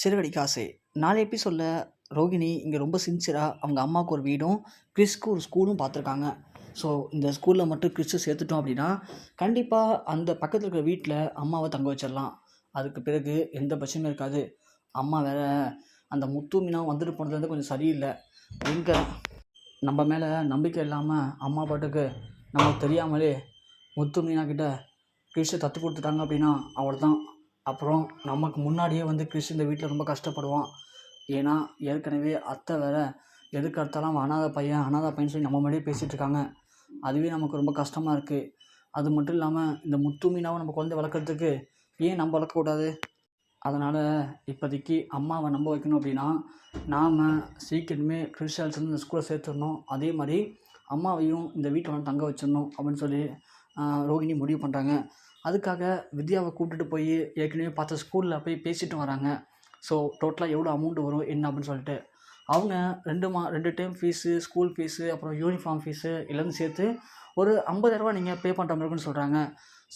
சிறகடிக்க ஆசை. 4 எபிசோட்ல ரோகிணி இங்கே ரொம்ப சின்சியரா அவங்க அம்மாவுக்கு ஒரு வீடும், கிறிஸ்க்கு ஒரு ஸ்கூலும் பார்த்துருக்காங்க. ஸோ இந்த ஸ்கூலில் மட்டும் கிறிஸ்து சேர்த்துட்டோம் அப்படின்னா, கண்டிப்பாக அந்த பக்கத்தில் இருக்கிற வீட்டில் அம்மாவை தங்க வச்சிடலாம். அதுக்கு பிறகு எந்த பிரச்சனையும் இருக்காது. அம்மா வேற அந்த முத்து மீனா வந்துட்டு போனதுலேருந்து கொஞ்சம் சரியில்லை. எங்கே நம்ம மேலே நம்பிக்கை இல்லாமல் அம்மா பாட்டுக்கு நமக்கு தெரியாமலே முத்து மீனா கிட்ட கிறிஸ்து தத்து கொடுத்துட்டாங்க அப்படின்னா அவ்வளோதான். அப்புறம் நமக்கு முன்னாடியே வந்து கிறிஸ் இந்த வீட்டில் ரொம்ப கஷ்டப்படுவான். ஏன்னா ஏற்கனவே அத்தை வேற எதுக்கு அடுத்தாலும் அனாதை பையன் சொல்லி நம்ம முன்னாடியே பேசிகிட்டு இருக்காங்க. அதுவே நமக்கு ரொம்ப கஷ்டமாக இருக்குது. அது மட்டும் இல்லாமல் இந்த முத்து மீனாவும் நம்ம குழந்தை வளர்க்குறதுக்கு ஏன் நம்ம வளர்க்கக்கூடாது? அதனால் இப்போதைக்கு அம்மாவை நம்ப வைக்கணும் அப்படின்னா நாம் சீக்கிரமே கிறிஸ்டியன்ஸ் இந்த ஸ்கூலில் சேர்த்துடணும். அதே மாதிரி அம்மாவையும் இந்த வீட்டில் வந்து தங்க வச்சிடணும் அப்படின்னு சொல்லி ரோகிணி முடிவு பண்ணுறாங்க. அதுக்காக வித்யாவை கூப்பிட்டுட்டு போய் ஏற்கனவே பார்த்த ஸ்கூலில் போய் பேசிட்டு வராங்க. ஸோ டோட்டலாக எவ்வளோ அமௌண்ட் வரும் என்ன அப்படின்னு சொல்லிட்டு அவங்க 2 டைம் ஃபீஸு, ஸ்கூல் ஃபீஸு, அப்புறம் யூனிஃபார்ம் ஃபீஸு எல்லாத்தையும் சேர்த்து ஒரு 50,000 நீங்கள் பே பண்ணுற மாதிரி இருக்குன்னு சொல்கிறாங்க.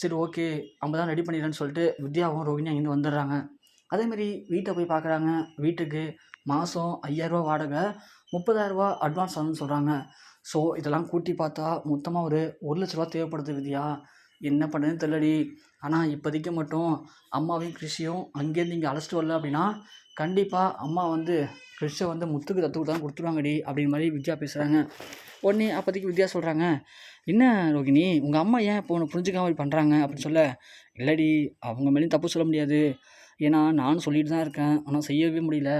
சரி ஓகே 50,000 ரெடி பண்ணிடுறேன்னு சொல்லிட்டு வித்யாவும் ரோகிணி அங்கேருந்து வந்துடுறாங்க. அதேமாதிரி வீட்டை போய் பார்க்குறாங்க. வீட்டுக்கு மாதம் 5,000 வாடகை, 30,000 அட்வான்ஸ் ஆகுதுன்னு சொல்கிறாங்க. ஸோ இதெல்லாம் கூட்டி பார்த்தா மொத்தமாக ஒரு 1,00,000 தேவைப்படுது வித்யா. என்ன பண்ணுறதுன்னு தெரியலடி. ஆனால் இப்போதைக்கு மட்டும் அம்மாவையும் கிறிஷையும் அங்கேருந்து இங்கே அழைச்சிட்டு வரல அப்படின்னா கண்டிப்பாக அம்மா வந்து கிறிஷை வந்து முத்துக்கு தத்து கொடுத்தாலும் கொடுத்துருவாங்கடி அப்படிங்கிற மாதிரி வித்யா பேசுகிறாங்க. உடனே அப்போதைக்கு வித்யா சொல்கிறாங்க, என்ன ரோகிணி உங்கள் அம்மா ஏன் இப்போ உன்னை புரிஞ்சுக்காம இப்படி பண்ணுறாங்க அப்படின்னு சொல்ல, இல்லடி அவங்க மேலேயும் தப்பு சொல்ல முடியாது. ஏன்னா நானும் சொல்லிட்டு தான் இருக்கேன், ஆனால் செய்யவே முடியல.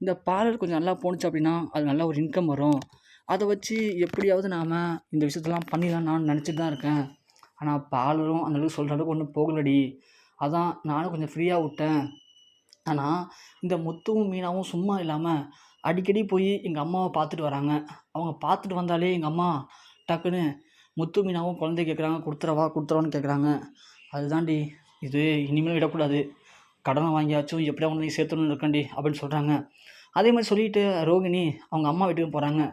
இந்த பார்லர் கொஞ்சம் நல்லா போணுச்சு அப்படின்னா அது நல்ல ஒரு இன்கம் வரும். அதை வச்சு எப்படியாவது நாம் இந்த விஷயத்தெல்லாம் பண்ணிடலாம் நான் நினச்சிட்டு தான் இருக்கேன். ஆனால் பார்லரும் அந்தளவுக்கு சொல்கிற அளவுக்கு ஒன்றும் போகலடி. அதான் நானும் கொஞ்சம் ஃப்ரீயாக விட்டேன். ஆனால் இந்த முத்துவும் மீனாவும் சும்மா இல்லாமல் அடிக்கடி போய் எங்கள் அம்மாவை பார்த்துட்டு வராங்க. அவங்க பார்த்துட்டு வந்தாலே எங்கள் அம்மா டக்குன்னு முத்து மீனாவும் குழந்தை கேட்குறாங்க, கொடுத்துறவான்னு கேட்குறாங்க. அதுதான்டி இது இனிமேல் விடக்கூடாது. கடனை வாங்கியாச்சும் எப்படியா ஒன்று நீ சேர்த்துணுன்னு இருக்கண்டி அப்படின்னு சொல்கிறாங்க. அதே மாதிரி சொல்லிவிட்டு ரோகிணி அவங்க அம்மா வீட்டுக்கு போகிறாங்க.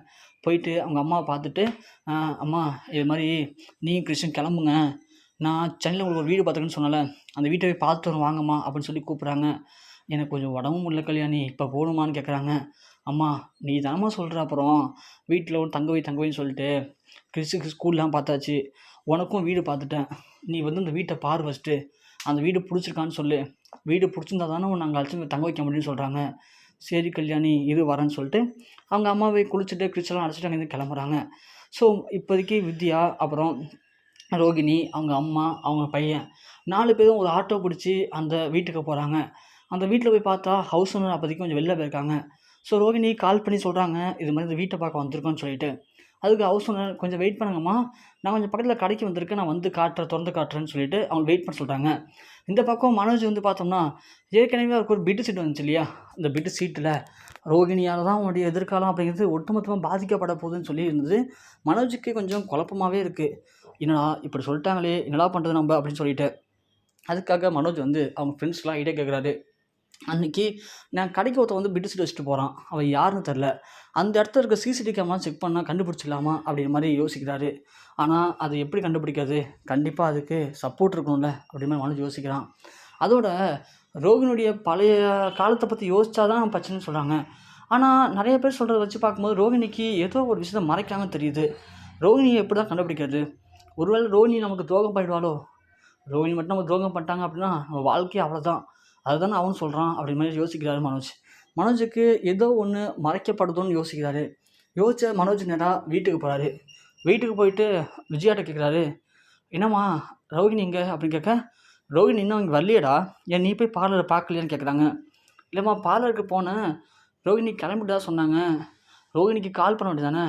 போயிட்டு அவங்க அம்மாவை பார்த்துட்டு, அம்மா இது மாதிரி நீயும் கிருஷ்ணன் கிளம்புங்க, நான் சென்னையில் உங்களுக்கு ஒரு வீடு பார்த்துருக்கேன்னு சொன்னல, அந்த வீட்டை போய் பார்த்துட்டு வரும் வாங்கம்மா அப்படின்னு சொல்லி கூப்பிட்றாங்க. எனக்கு கொஞ்சம் உடம்பும் முடியல கல்யாணி, இப்போ போகணுமான்னு கேட்குறாங்க. அம்மா நீ தானம்மா சொல்கிற, அப்புறம் வீட்டில் ஒரு தங்க வைன்னு சொல்லிட்டு கிறிஸுக்கு ஸ்கூல்லாம் பார்த்தாச்சு, உனக்கும் வீடு பார்த்துட்டேன். நீ வந்து இந்த வீட்டை பார் ஃபஸ்ட்டு, அந்த வீடு பிடிச்சிருக்கான்னு சொல்லு, வீடு பிடிச்சிருந்தா தானே நாங்கள் அழைச்சி தங்க வைக்க முடியும்னு சொல்கிறாங்க. சரி கல்யாணி இரு வரேன்னு சொல்லிட்டு அவங்க அம்மாவை குளிச்சுட்டு கிறிஸ்டெல்லாம் அழைச்சிட்டு அங்கேருந்து கிளம்புறாங்க. ஸோ இப்போதைக்கு வித்யா, அப்புறம் ரோகிணி, அவங்க அம்மா, அவங்க பையன் 4 பேரும் ஒரு ஆட்டோ பிடிச்சி அந்த வீட்டுக்கு போகிறாங்க. அந்த வீட்டில் போய் பார்த்தா ஹவுஸ் ஓனர் அப்போதைக்கு கொஞ்சம் வெளில போயிருக்காங்க. ஸோ ரோகிணி கால் பண்ணி சொல்கிறாங்க, இது மாதிரி இந்த வீட்டை பார்க்க வந்திருக்கோன்னு சொல்லிட்டு. அதுக்கு ஹவுஸ் ஓனர் கொஞ்சம் வெயிட் பண்ணுங்கம்மா, நான் கொஞ்சம் பக்கத்தில் கடைக்கு வந்திருக்கேன், நான் வந்து திறந்து காட்டுறேன்னு சொல்லிட்டு அவங்க வெயிட் பண்ண சொல்கிறாங்க. இந்த பக்கம் மனோஜ் வந்து பார்த்தோம்னா ஏற்கனவே அவருக்கு ஒரு பெட்டு சீட் வந்துச்சு இல்லையா, அந்த பெட்டு சீட்டில் ரோகிணியால் தான் அவனுடைய எதிர்காலம் அப்படிங்கிறது ஒட்டுமொத்தமாக பாதிக்கப்பட போகுதுன்னு சொல்லி இருந்தது. மனோஜுக்கு கொஞ்சம் குழப்பமாகவே இருக்குது. என்னடா இப்படி சொல்லிட்டாங்களே, என்னடா பண்ணுறது நம்ம அப்படின்னு சொல்லிட்டு. அதுக்காக மனோஜ் வந்து அவங்க ஃப்ரெண்ட்ஸ்லாம் ஐடியா கேட்குறாரு. அன்றைக்கி நான் கடைக்கு ஒருத்தன் வந்து பெட்டு சீட் வச்சுட்டு போகிறான், அவன் யாருன்னு தெரில, அந்த இடத்துல இருக்க சிசிடிவி கேமரா செக் பண்ணால் கண்டுபிடிச்சிடலாமா அப்படிங்கிற மாதிரி யோசிக்கிறாரு. ஆனால் அது எப்படி கண்டுபிடிக்காது, கண்டிப்பாக அதுக்கு சப்போர்ட் இருக்கணும்ல அப்படிங்கிற மாதிரி மனோஜ் யோசிக்கிறான். அதோட ரோகிணியுடைய பழைய காலத்தை பற்றி யோசிச்சா தான் பிரச்சனைன்னு சொல்கிறாங்க. ஆனால் நிறைய பேர் சொல்கிறத வச்சு பார்க்கும்போது ரோகிணிக்கு ஏதோ ஒரு விஷயத்தை மறைக்காமல் தெரியுது. ரோகிணியை எப்படி தான் கண்டுபிடிக்கிறது? ஒருவேளை ரோகிணி நமக்கு துரோகம் பண்ணிடுவாளோ? ரோகிணி மட்டும் நம்ம துரோகம் பண்ணிட்டாங்க அப்படின்னா நம்ம வாழ்க்கையே அவ்வளோதான், அதுதானே அவனும் சொல்கிறான் அப்படிங்கிற மாதிரி யோசிக்கிறாரு மனோஜ். மனோஜுக்கு ஏதோ ஒன்று மறைக்கப்படுதோன்னு யோசிக்கிறாரு. யோசிச்ச மனோஜ் நேராக வீட்டுக்கு போகிறாரு. வீட்டுக்கு போயிட்டு விஜயாட்ட கேட்குறாரு, என்னம்மா ரோகிணி எங்கே அப்படின்னு கேட்க, ரோகிணி இன்னும் இங்கே வரலையேடா, ஏன் நீ போய் பார்லரை பார்க்கலையான்னு கேட்குறாங்க. இல்லைம்மா பார்லருக்கு போனேன், ரோகிணி கிளம்பிட்டா சொன்னாங்க, ரோகிணிக்கு கால் பண்ண வேண்டியதானே.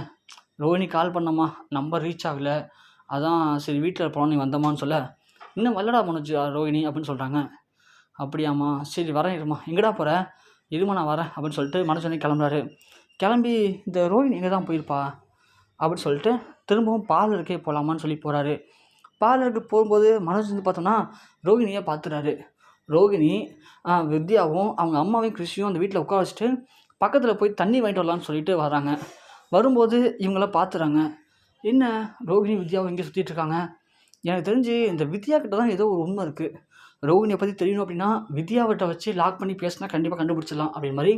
ரோகிணி கால் பண்ணம்மா, நம்பர் ரீச் ஆகலை, அதான் சரி வீட்டில் போனோம் நீ வந்தம்மான்னு சொல்ல, இன்னும் வரலடா மனோஜ் ரோகிணி அப்படின்னு சொல்கிறாங்க. அப்படியாம்மா சரி வரேன் இருமா, எங்கடா போகிற, இருமா நான் வரேன் அப்படின்னு சொல்லிட்டு மனோஜ் வந்து கிளம்புறாரு. கிளம்பி இந்த ரோகிணி எங்கே தான் போயிருப்பா அப்படின்னு சொல்லிட்டு திரும்பவும் பார்லருக்கே போகலாமான்னு சொல்லி போகிறாரு. பார்லருக்கு போகும்போது மனோஜ் வந்து பார்த்தோம்னா ரோகிணியை பார்த்துறாரு. ரோகிணி வித்யாவும் அவங்க அம்மாவையும் கிறிஷையும் அந்த வீட்டில் உட்கார வச்சுட்டு பக்கத்தில் போய் தண்ணி வாங்கிட்டு வரலான்னு சொல்லிட்டு வராங்க. வரும்போது இவங்கள பார்த்துறாங்க. என்ன ரோகிணி வித்யாவும் இங்கே சுற்றிட்டு இருக்காங்க, எனக்கு தெரிஞ்சு இந்த வித்யா கிட்ட தான் ஏதோ ஒரு உண்மை இருக்குது, ரோகிணியை பற்றி தெரியணும் அப்படின்னா வித்யாவட்ட வச்சு லாக் பண்ணி பேசினா கண்டிப்பாக கண்டுபிடிச்சிடலாம் அப்படின்னு மாதிரி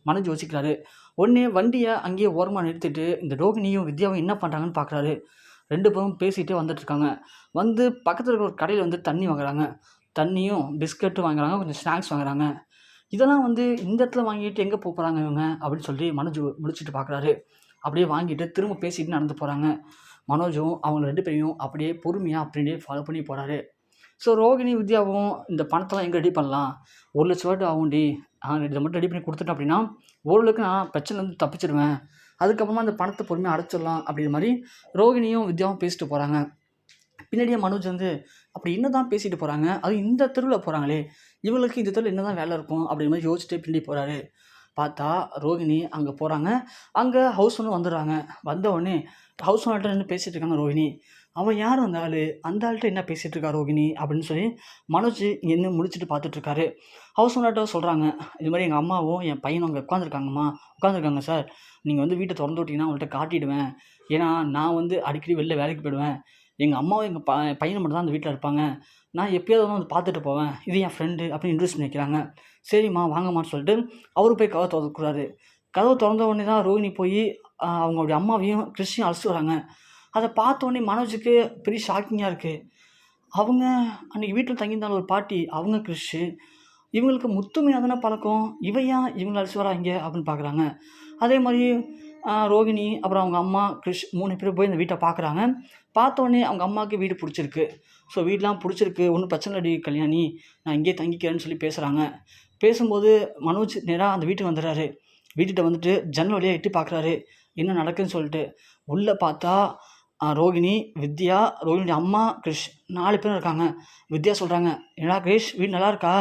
மனோஜ் யோசிக்கிறாரு. உடனே வண்டியை அங்கேயே ஓரமாக நிறுத்திட்டு இந்த ரோகிணியும் வித்யாவும் என்ன பண்ணுறாங்கன்னு பார்க்குறாரு. 2 பேரும் பேசிகிட்டே வந்துட்டுருக்காங்க. வந்து பக்கத்தில் இருக்கிற ஒரு கடையில் வந்து தண்ணி வாங்குறாங்க. தண்ணியும் பிஸ்கட்டும் வாங்குறாங்க, கொஞ்சம் ஸ்நாக்ஸ் வாங்குறாங்க. இதெல்லாம் வந்து இந்த இடத்துல வாங்கிட்டு எங்கே போகிறாங்க இவங்க அப்படின்னு சொல்லி மனோஜ் முடிச்சுட்டு பார்க்குறாரு. அப்படியே வாங்கிட்டு திரும்ப பேசிட்டு நடந்து போகிறாங்க. மனோஜும் அவங்க 2 பேரையும் அப்படியே பொறுமையாக அப்படியே ஃபாலோ பண்ணி போகிறாரு. ஸோ ரோகிணி வித்யாவும் இந்த பணத்தெல்லாம் எங்கே ரெடி பண்ணலாம், 1,00,000 ஆகும்டி, இதை மட்டும் ரெடி பண்ணி கொடுத்துட்டேன் அப்படின்னா ஓரளவுக்கு நான் பிரச்சனைலேருந்து தப்பிச்சிடுவேன், அதுக்கப்புறமா அந்த பணத்தை பொறுமையாக அடைச்சிடலாம் அப்படிங்கிற மாதிரி ரோகிணியும் வித்யாவும் பேசிட்டு போகிறாங்க. பின்னாடியே மனோஜ் வந்து அப்படி என்ன தான் பேசிட்டு போகிறாங்க, அதுவும் இந்த தெருவில் போகிறாங்களே, இவங்களுக்கு இந்த தெருவில் என்ன தான் வேலை இருக்கும் அப்படிங்கிற மாதிரி யோசிச்சுட்டு பின்னாடி போகிறாரு. பார்த்தா ரோகிணி அங்கே போகிறாங்க. அங்கே ஹவுஸ் ஓனர் வந்துடுறாங்க. வந்த உடனே ஹவுஸ் ஓனர்கிட்ட நின்று பேசிகிட்டு இருக்காங்க ரோகிணி. அவன் யார் அந்த ஆள், அந்த ஆள்கிட்ட என்ன பேசிகிட்டு இருக்கா ரோகிணி அப்படின்னு சொல்லி மனோஜ் இங்கே முடிச்சுட்டு பார்த்துட்ருக்காரு. ஹவுஸ் ஓனர்கிட்ட சொல்கிறாங்க, இது மாதிரி எங்கள் அம்மாவும் என் பையனும் அங்கே உட்காந்துருக்காங்க சார், நீங்கள் வந்து வீட்டை திறந்து விட்டிங்கன்னா அவங்கள்ட்ட காட்டிடுவேன். ஏன்னா நான் வந்து அடிக்கடி வெளில வேலைக்கு போயிடுவேன். எங்கள் அம்மாவும் எங்கள் பையனை மட்டும் தான் அந்த வீட்டில் இருப்பாங்க. நான் எப்பயாவது வந்து பார்த்துட்டு போவேன். இது என் ஃப்ரெண்டு அப்படின்னு இன்ட்ரெஸ்ட் நிற்கிறாங்க. சரிம்மா வாங்கம்மான்னு சொல்லிட்டு அவரு போய் கதவை திறக்கிறாரு. கதவை திறந்த உடனே தான் ரோகிணி போய் அவங்களுடைய அம்மாவையும் கிறிஸ்டியும் அழைச்சிட்டு வராங்க. அதை பார்த்த உடனே மனோஜுக்கு பெரிய ஷாக்கிங்காக இருக்குது. அவங்க அன்றைக்கி வீட்டில் தங்கியிருந்தாலும் ஒரு பாட்டி, அவங்க கிறிஸ்து, இவங்களுக்கு முத்துமையாக தானே பழக்கம், ஏன் இவங்களை அழைச்சி வராங்க அப்படின்னு பார்க்குறாங்க. அதே மாதிரி ரோகிணி அப்புறம் அவங்க அம்மா கிறிஷ் 3 பேர் போய் இந்த வீட்டை பார்க்குறாங்க. பார்த்தோன்னே அவங்க அம்மாவுக்கு வீடு பிடிச்சிருக்கு. ஸோ வீடெலாம் பிடிச்சிருக்கு, ஒன்றும் பிரச்சனை இல்லடி கல்யாணி, நான் இங்கேயே தங்கிக்கிறேன்னு சொல்லி பேசுகிறாங்க. பேசும்போது மனோஜ் நேராக அந்த வீட்டுக்கு வந்துடுறாரு. வீட்டுகிட்ட வந்துட்டு ஜன்னல் வழியாக எட்டி பார்க்குறாரு என்ன நடக்குதுன்னு சொல்லிட்டு. உள்ளே பார்த்தா ரோகிணி, வித்யா, ரோகிணியோட அம்மா, கிறிஷ் 4 பேரும் இருக்காங்க. வித்யா சொல்கிறாங்க, என்னடா கிரிஷ் வீடு நல்லா இருக்கா?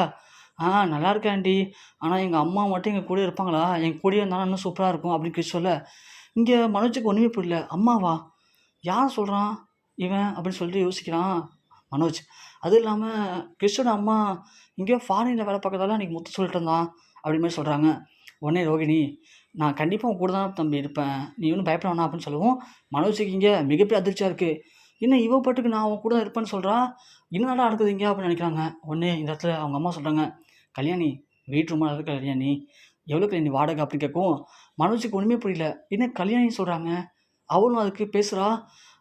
நல்லா இருக்கேன் ஆண்டி, ஆனால் எங்கள் அம்மா மட்டும் எங்கள் கூட இருப்பாங்களா? என் கூடயே இருந்தாலும் இன்னும் சூப்பராக இருக்கும் அப்படின்னு கிறிஷ் சொல்ல, இங்கே மனோஜுக்கு ஒன்றுமே புரியல. அம்மாவா, யார் சொல்கிறான் இவன் அப்படின்னு சொல்லிட்டு யோசிக்கிறான் மனோஜ். அதுவும் இல்லாமல் கிறிஷோட அம்மா இங்கேயோ ஃபாரினில் வேலை பார்க்கறதால அன்றைக்கி முத்து சொல்லிட்டு இருந்தான் அப்படி மாதிரி சொல்கிறாங்க. உடனே ரோகிணி, நான் கண்டிப்பாக உன் கூட தான் தம்பி இருப்பேன், நீ ஒன்றும் பயப்பட வேணாம் அப்படின்னு சொல்லவும் மனோஜுக்கு இங்கே மிகப்பெரிய அதிர்ச்சியாக இருக்குது. என்ன இவ பாட்டுக்கு நான் அவன் கூட தான் இருப்பேன்னு சொல்கிறா, என்னடா நடக்குது இங்கே அப்படின்னு நினைக்கிறாங்க. உடனே இந்த இடத்துல அவங்க அம்மா சொல்கிறாங்க, கல்யாணி வீட்டு ரூமாக இருக்க கல்யாணி, எவ்வளோ கல்யாணி வாடகை அப்படின்னு கேட்கவும் மனோஜுக்கு ஒன்றுமே புரியல. என்ன கல்யாணி சொல்கிறாங்க, அவளும் அதுக்கு பேசுகிறா,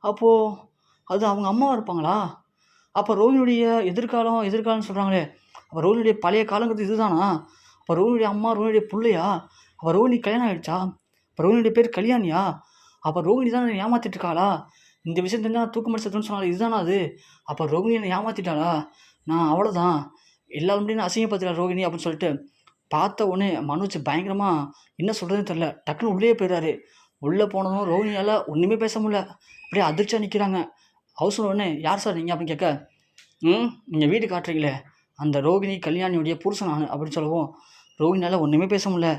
அப்போது அது அவங்க அம்மாவாக இருப்பாங்களா? அப்போ ரோகிணியுடைய எதிர்காலம்னு சொல்கிறாங்களே, அப்போ ரோகிணியுடைய பழைய காலங்கிறது இதுதானா? அப்போ ரோகிணியுடைய அம்மா ரோகிணியுடைய பிள்ளையா? அப்போ ரோகிணி கல்யாணம் ஆகிடுச்சா? அப்போ ரோகிணியுடைய பேர் கல்யாணியா? அப்போ ரோகிணி தான் என்னை ஏமாற்றிட்டு இருக்காளா? இந்த விஷயம் தெரிஞ்சால் தூக்கு செத்துன்னு சொன்னாலும் இதுதானா அது? அப்போ ரோகிணி என்னை ஏமாற்றிட்டாளா? நான் அவ்வளோதான், எல்லாருமே அசிங்கப்படுத்திடா ரோகிணி அப்படின்னு சொல்லிட்டு பார்த்த உடனே மனோஜ் பயங்கரமாக என்ன சொல்கிறதுன்னு தெரில, டக்குன்னு உள்ளே போயிடுறாரு. உள்ளே போனதும் ரோகிணியால் ஒன்றுமே பேச முடியல, அப்படியே அதிர்ச்சியாக நிற்கிறாங்க. ஹவுஸ் உடனே யார் சார் நீங்கள் அப்படின்னு கேட்க, நீங்கள் வீடு காட்டுறீங்களே அந்த ரோகிணி கல்யாணியுடைய புருஷன் நான் அப்படின்னு சொல்லவும் ரோகிணியால் ஒன்றுமே பேச முடியல.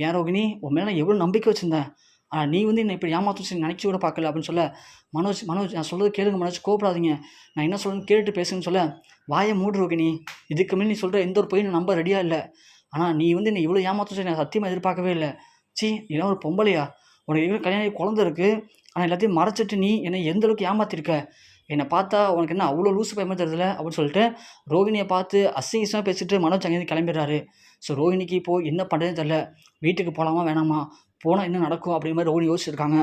ஏன் ரோகிணி, உன் மேலே நான் எவ்வளோ நம்பிக்கை வச்சுருந்தேன், ஆனால் நீ வந்து என்னை இப்படி ஏமாற்றும் நினச்சி கூட பார்க்கல அப்படின்னு சொல்ல, மனோஜ் நான் சொல்கிறது கேளுங்க மனோஜ், கோபப்படாதீங்க, நான் என்ன சொல்கிறேன்னு கேட்டுட்டு பேசுன்னு சொல்ல, வாயை மூடு ரோகிணி, இதுக்கு மேலே நீ சொல்கிற எந்த ஒரு பொய்யும் நம்ப ரெடியாக இல்லை, ஆனால் நீ வந்து என்னை இவ்வளோ ஏமாற்றும் நான் சத்தியமாக எதிர்பார்க்கவே இல்லை. இதெல்லாம் ஒரு பொம்பளையா, உனக்கு எவ்வளோ கல்யாணம் குழந்தை இருக்குது, ஆனால் எல்லாத்தையும் மறைச்சிட்டு நீ என்னை எந்த அளவுக்கு ஏமாற்றிருக்க, என்னை பார்த்தா உனக்கு என்ன அவ்வளோ லூசு பயமாக தெரியுதுல அப்படின்னு சொல்லிட்டு ரோகிணியை பார்த்து அசிங்கமாக பேசிட்டு மனோஜ் அங்கேருந்து கிளம்பிடுறாரு. ஸோ ரோகிணிக்கு இப்போது என்ன பண்ணுறதுன்னு தெரில, வீட்டுக்கு போகலாமா வேணாமா, போனால் என்ன நடக்கும் அப்படிங்கிற மாதிரி ரோகிணி யோசிச்சிருக்காங்க.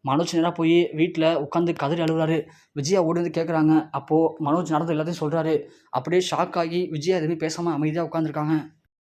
மனோஜ் நேராக போய் வீட்டில் உட்காந்து கதறி அழுகுறாரு. விஜயா ஓடி வந்து கேட்குறாங்க. அப்போது மனோஜ் நடந்த எல்லாத்தையும் சொல்கிறாரு. அப்படியே ஷாக் ஆகி விஜயா எதுவுமே பேசாமல் அமைதியாக உட்காந்துருக்காங்க.